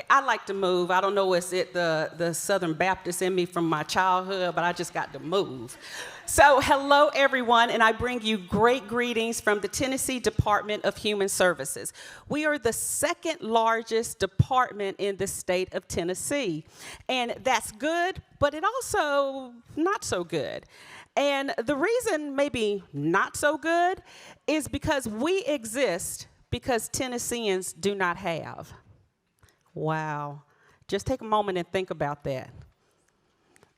I like to move. I don't know, is it the Southern Baptist in me from my childhood, but I just got to move. So hello, everyone, and I bring you great greetings from the Tennessee Department of Human Services. We are the second largest department in the state of Tennessee, and that's good, but it also not so good. And the reason maybe not so good is because we exist because Tennesseans do not have. Wow. Just take a moment and think about that.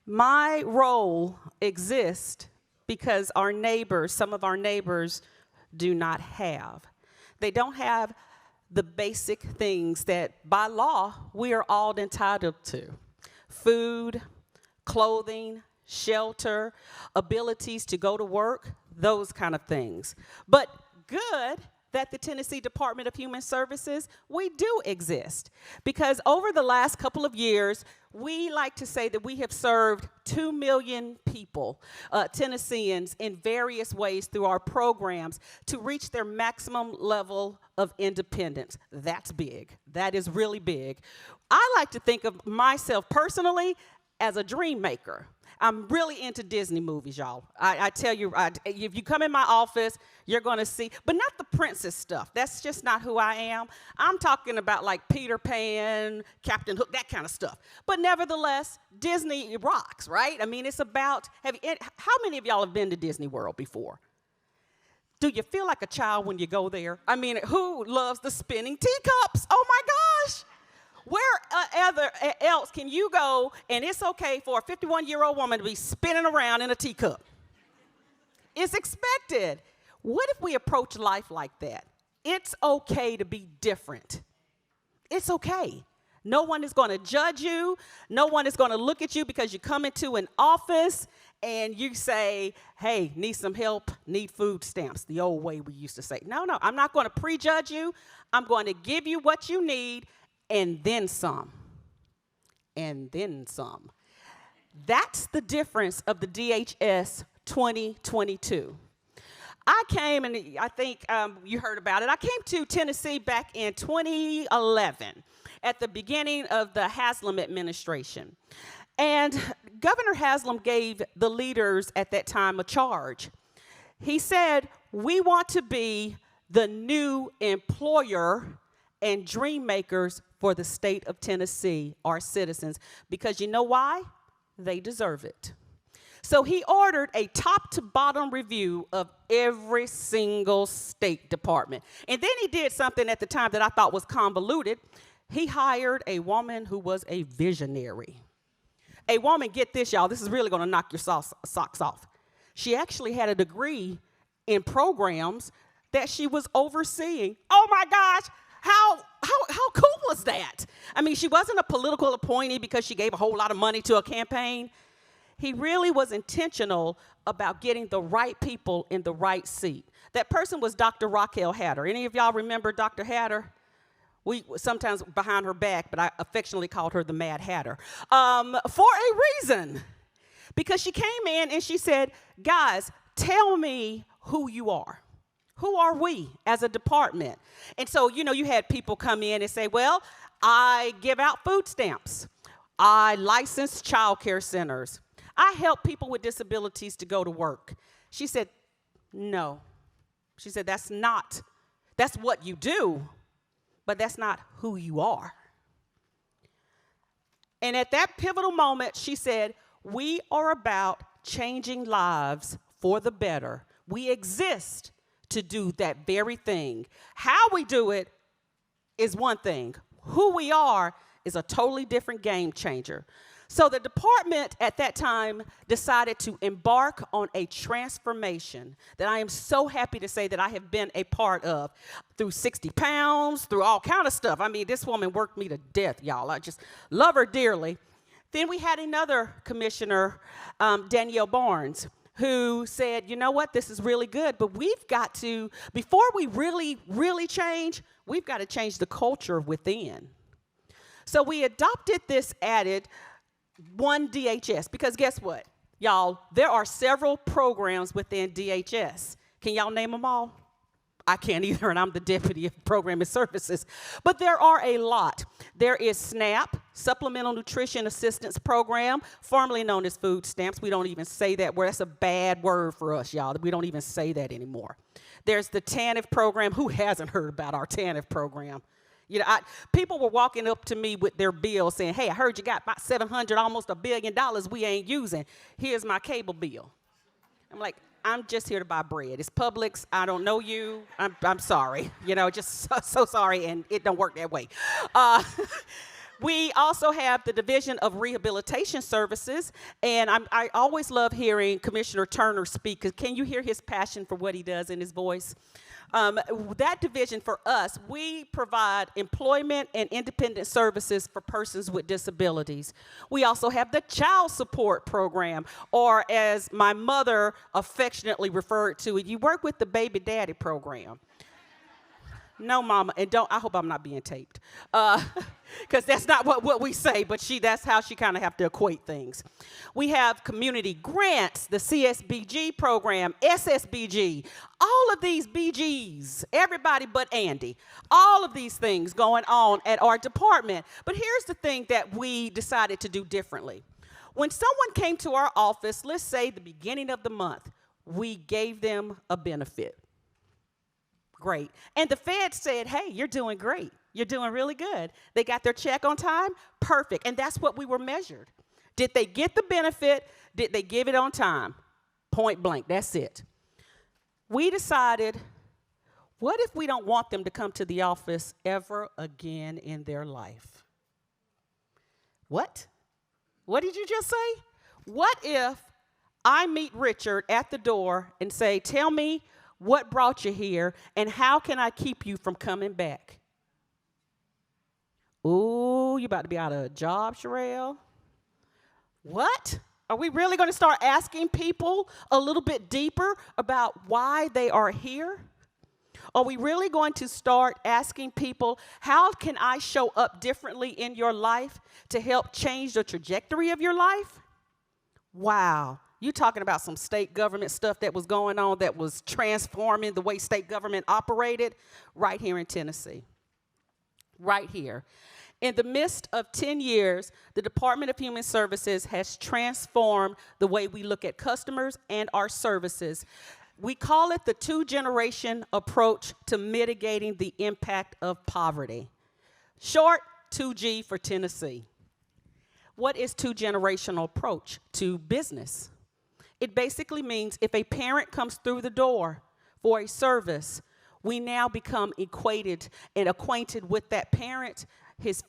My role exists because our neighbors, some of our neighbors, do not have. They don't have the basic things that by law we are all entitled to. Food, clothing, shelter, abilities to go to work, those kind of things. But good that the Tennessee Department of Human Services, we do exist. Because over the last couple of years, we like to say that we have served 2 million people, Tennesseans, in various ways through our programs to reach their maximum level of independence. That's big. That is really big. I like to think of myself personally as a dream maker. I'm really into Disney movies, y'all. I tell you, if you come in my office, you're going to see, but not the princess stuff. That's just not who I am. I'm talking about like Peter Pan, Captain Hook, that kind of stuff. But nevertheless, Disney rocks, right? I mean, it's about, how many of y'all have been to Disney World before? Do you feel like a child when you go there? I mean, who loves the spinning teacups? Oh my gosh. Where else can you go and it's okay for a 51-year-old woman to be spinning around in a teacup? It's expected. What if we approach life like that? It's okay to be different. It's okay. No one is going to judge you. No one is going to look at you because you come into an office and you say, hey, need some help, need food stamps, the old way we used to say. No, I'm not going to prejudge you. I'm going to give you what you need and then some, and then some. That's the difference of the DHS 2022. I came, and I think you heard about it, I came to Tennessee back in 2011 at the beginning of the Haslam administration. And Governor Haslam gave the leaders at that time a charge. He said, we want to be the new employer and dream makers for the state of Tennessee, our citizens, because you know why? They deserve it. So he ordered a top to bottom review of every single state department. And then he did something at the time that I thought was convoluted. He hired a woman who was a visionary. A woman, get this, y'all, this is really gonna knock your socks off. She actually had a degree in programs that she was overseeing. Oh my gosh, how cool was that? I mean, she wasn't a political appointee because she gave a whole lot of money to a campaign. He really was intentional about getting the right people in the right seat. That person was Dr. Raquel Hatter. Any of y'all remember Dr. Hatter? We sometimes behind her back, but I affectionately called her the Mad Hatter, for a reason. Because she came in and she said, guys, tell me who you are. Who are we as a department? And so, you know, you had people come in and say, well, I give out food stamps. I license child care centers. I help people with disabilities to go to work. She said, no. She said, that's what you do, but that's not who you are. And at that pivotal moment, she said, we are about changing lives for the better. We exist to do that very thing. How we do it is one thing. Who we are is a totally different game changer. So the department at that time decided to embark on a transformation that I am so happy to say that I have been a part of through 60 pounds, through all kind of stuff. I mean, this woman worked me to death, y'all. I just love her dearly. Then we had another commissioner, Danielle Barnes, who said, you know what, this is really good, but we've got to, before we really change, we've got to change the culture within. So we adopted this added one DHS, because guess what, y'all, there are several programs within DHS. Can y'all name them all? I can't either, and I'm the deputy of program and services. But there are a lot. There is SNAP, Supplemental Nutrition Assistance Program, formerly known as food stamps. We don't even say that word. That's a bad word for us, y'all. We don't even say that anymore. There's the TANF program. Who hasn't heard about our TANF program? You know, people were walking up to me with their bill saying, hey, I heard you got about $700, almost $1 billion we ain't using. Here's my cable bill. I'm like, I'm just here to buy bread. It's Publix. I don't know you. I'm sorry. You know, just so sorry, and it don't work that way. We also have the Division of Rehabilitation Services, and I always love hearing Commissioner Turner speak, 'cause can you hear his passion for what he does in his voice? That division for us, we provide employment and independent services for persons with disabilities. We also have the child support program, or as my mother affectionately referred to it, you work with the baby daddy program. No, Mama, and I hope I'm not being taped, because that's not what we say, but that's how she kind of have to equate things. We have community grants, the CSBG program, SSBG, all of these BGs, everybody but Andy, all of these things going on at our department. But here's the thing that we decided to do differently. When someone came to our office, let's say the beginning of the month, we gave them a benefit. Great. And the Fed said, hey, you're doing great. You're doing really good. They got their check on time? Perfect. And that's what we were measured. Did they get the benefit? Did they give it on time? Point blank. That's it. We decided, what if we don't want them to come to the office ever again in their life? What? What did you just say? What if I meet Richard at the door and say, tell me, what brought you here, and how can I keep you from coming back? Ooh, you about to be out of a job, Cherrell? What? Are we really going to start asking people a little bit deeper about why they are here? Are we really going to start asking people, how can I show up differently in your life to help change the trajectory of your life? Wow. You talking about some state government stuff that was going on that was transforming the way state government operated right here in Tennessee. Right here. In the midst of 10 years, the Department of Human Services has transformed the way we look at customers and our services. We call it the two-generation approach to mitigating the impact of poverty. Short, 2G for Tennessee. What is two-generational approach to business? It basically means if a parent comes through the door for a service, we now become equated and acquainted with that parent,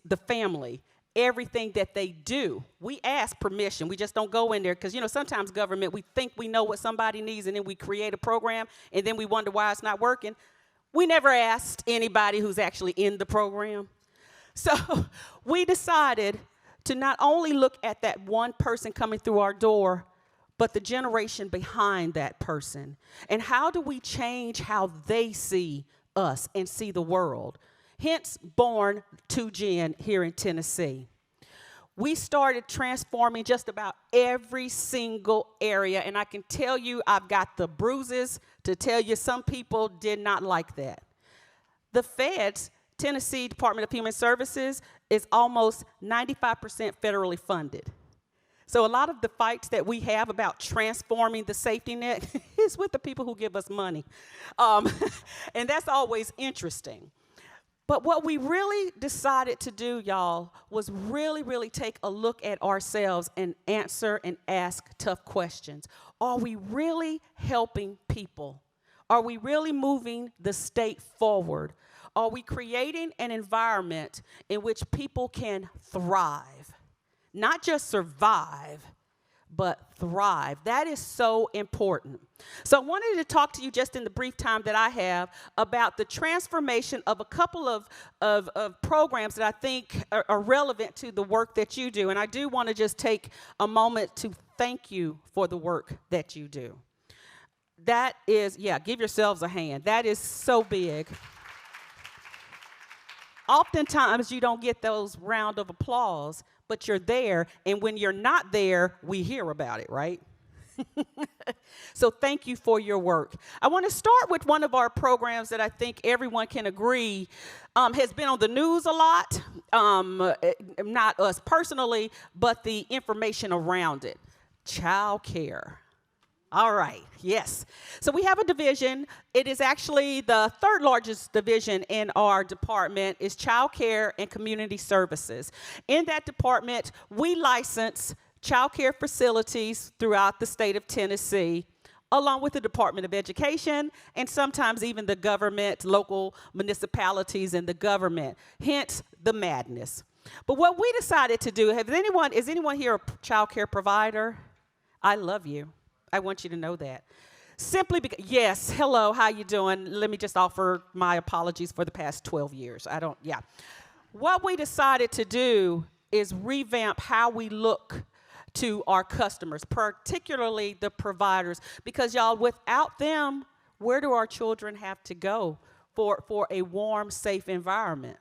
the family, everything that they do. We ask permission. We just don't go in there because, you know, sometimes government, we think we know what somebody needs and then we create a program and then we wonder why it's not working. We never asked anybody who's actually in the program. So we decided to not only look at that one person coming through our door, but the generation behind that person. And how do we change how they see us and see the world? Hence, born 2Gen here in Tennessee. We started transforming just about every single area, and I can tell you I've got the bruises to tell you some people did not like that. The feds, Tennessee Department of Human Services, is almost 95% federally funded. So a lot of the fights that we have about transforming the safety net is with the people who give us money. And that's always interesting. But what we really decided to do, y'all, was really take a look at ourselves and answer and ask tough questions. Are we really helping people? Are we really moving the state forward? Are we creating an environment in which people can thrive? Not just survive, but thrive. That is so important. So I wanted to talk to you just in the brief time that I have about the transformation of a couple of programs that I think are relevant to the work that you do. And I do want to just take a moment to thank you for the work that you do. That is, yeah, give yourselves a hand. That is so big. Oftentimes you don't get those round of applause, but you're there, and when you're not there, we hear about it, right? So thank you for your work. I want to start with one of our programs that I think everyone can agree has been on the news a lot, not us personally, but the information around it. Child care. All right, yes. So we have a division. It is actually the third largest division in our department is child care and community services. In that department, we license child care facilities throughout the state of Tennessee, along with the Department of Education and sometimes even the government, local municipalities and the government, hence the madness. But what we decided to do, is anyone here a child care provider? I love you. I want you to know that. Simply because, yes, hello, how you doing? Let me just offer my apologies for the past 12 years. What we decided to do is revamp how we look to our customers, particularly the providers, because y'all, without them, where do our children have to go for a warm, safe environment?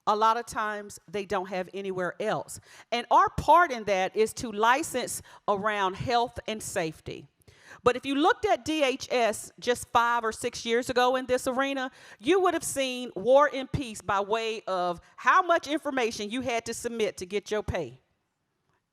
A lot of times they don't have anywhere else. And our part in that is to license around health and safety. But if you looked at DHS just 5 or 6 years ago in this arena, you would have seen War and Peace by way of how much information you had to submit to get your pay.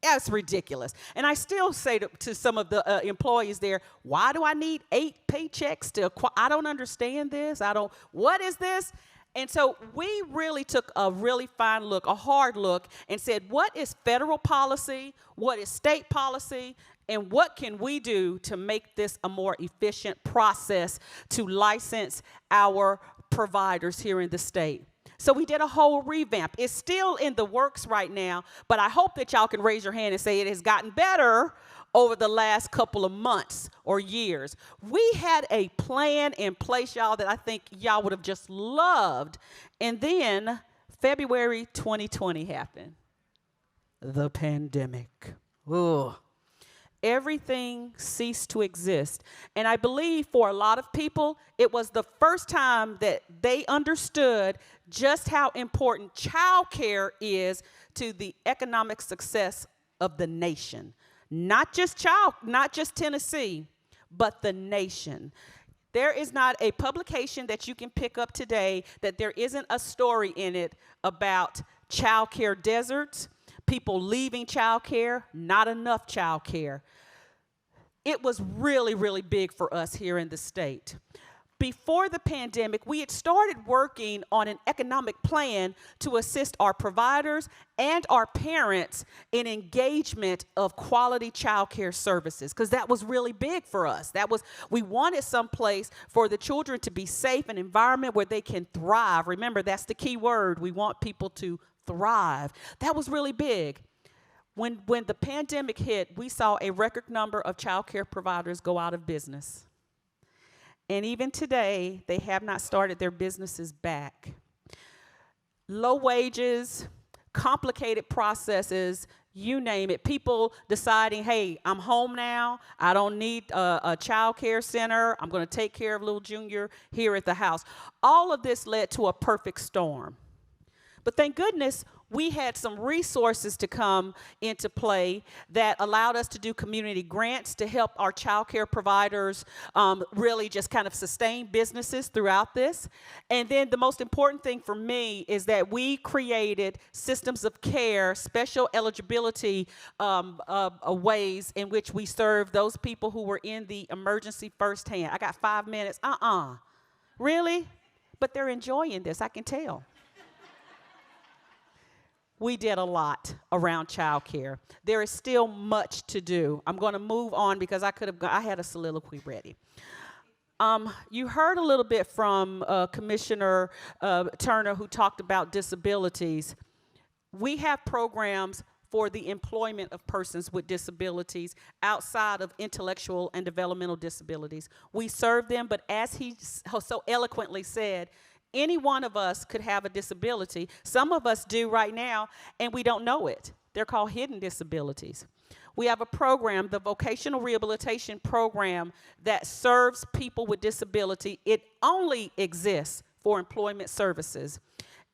That's ridiculous. And I still say to some of the employees there, why do I need 8 paychecks I don't understand this. What is this? And so we really took a really fine look, a hard look, and said, what is federal policy, what is state policy, and what can we do to make this a more efficient process to license our providers here in the state? So we did a whole revamp. It's still in the works right now, but I hope that y'all can raise your hand and say it has gotten better over the last couple of months or years. We had a plan in place, y'all, that I think y'all would have just loved. And then February 2020 happened. The pandemic. Ugh. Everything ceased to exist. And I believe for a lot of people, it was the first time that they understood just how important child care is to the economic success of the nation. Not just Tennessee, but the nation. There is not a publication that you can pick up today that there isn't a story in it about child care deserts, people leaving child care, not enough child care. It was really, really big for us here in the state. Before the pandemic, we had started working on an economic plan to assist our providers and our parents in engagement of quality child care services, because that was really big for us. We wanted some place for the children to be safe, an environment where they can thrive. Remember, that's the key word. We want people to thrive. That was really big. When the pandemic hit, we saw a record number of child care providers go out of business. And even today, they have not started their businesses back. Low wages, complicated processes, you name it. People deciding, hey, I'm home now. I don't need a child care center. I'm going to take care of little Junior here at the house. All of this led to a perfect storm. But thank goodness we had some resources to come into play that allowed us to do community grants to help our child care providers really just kind of sustain businesses throughout this. And then the most important thing for me is that we created systems of care, special eligibility ways in which we serve those people who were in the emergency firsthand. I got 5 minutes. Really? But they're enjoying this, I can tell. We did a lot around child care. There is still much to do. I'm going to move on because I had a soliloquy ready. You heard a little bit from Commissioner Turner, who talked about disabilities. We have programs for the employment of persons with disabilities outside of intellectual and developmental disabilities. We serve them, but as he so eloquently said, any one of us could have a disability. Some of us do right now, and we don't know it. They're called hidden disabilities. We have a program, the Vocational Rehabilitation Program, that serves people with disability. It only exists for employment services.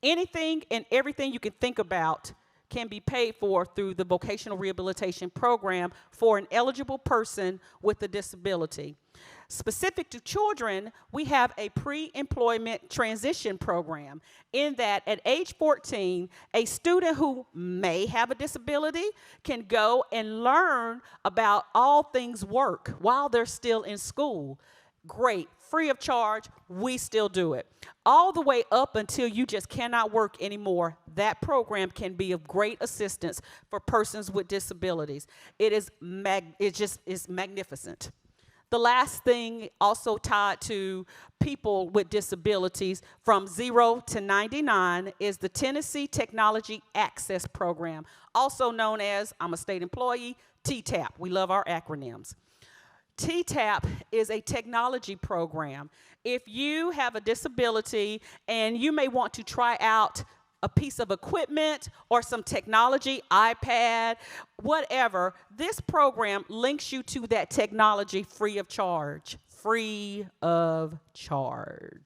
Anything and everything you can think about can be paid for through the vocational rehabilitation program for an eligible person with a disability. Specific to children, we have a pre-employment transition program in that at age 14, a student who may have a disability can go and learn about all things work while they're still in school. Great, free of charge, we still do it. All the way up until you just cannot work anymore, that program can be of great assistance for persons with disabilities. It is magnificent. The last thing also tied to people with disabilities from 0 to 99 is the Tennessee Technology Access Program, also known as, I'm a state employee, TTAP. We love our acronyms. TTAP is a technology program. If you have a disability and you may want to try out a piece of equipment or some technology, iPad, whatever, this program links you to that technology free of charge. Free of charge.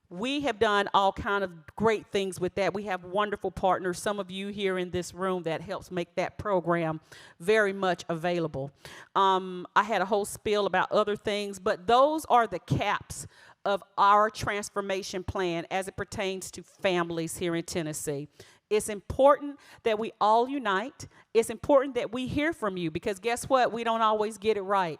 We have done all kind of great things with that. We have wonderful partners, some of you here in this room, that helps make that program very much available. I had a whole spiel about other things, but those are the caps of our transformation plan as it pertains to families here in Tennessee. It's important that we all unite. It's important that we hear from you, because guess what? We don't always get it right.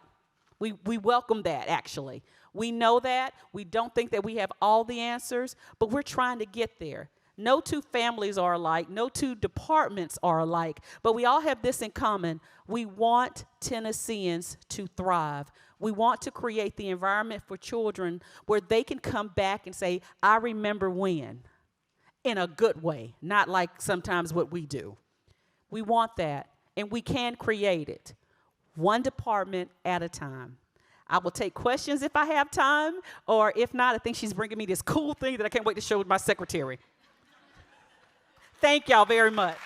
We welcome that, actually. We know that. We don't think that we have all the answers, but we're trying to get there. No two families are alike. No two departments are alike, but we all have this in common. We want Tennesseans to thrive. We want to create the environment for children where they can come back and say, I remember when, in a good way, not like sometimes what we do. We want that, and we can create it, one department at a time. I will take questions if I have time, or if not, I think she's bringing me this cool thing that I can't wait to show with my secretary. Thank y'all very much.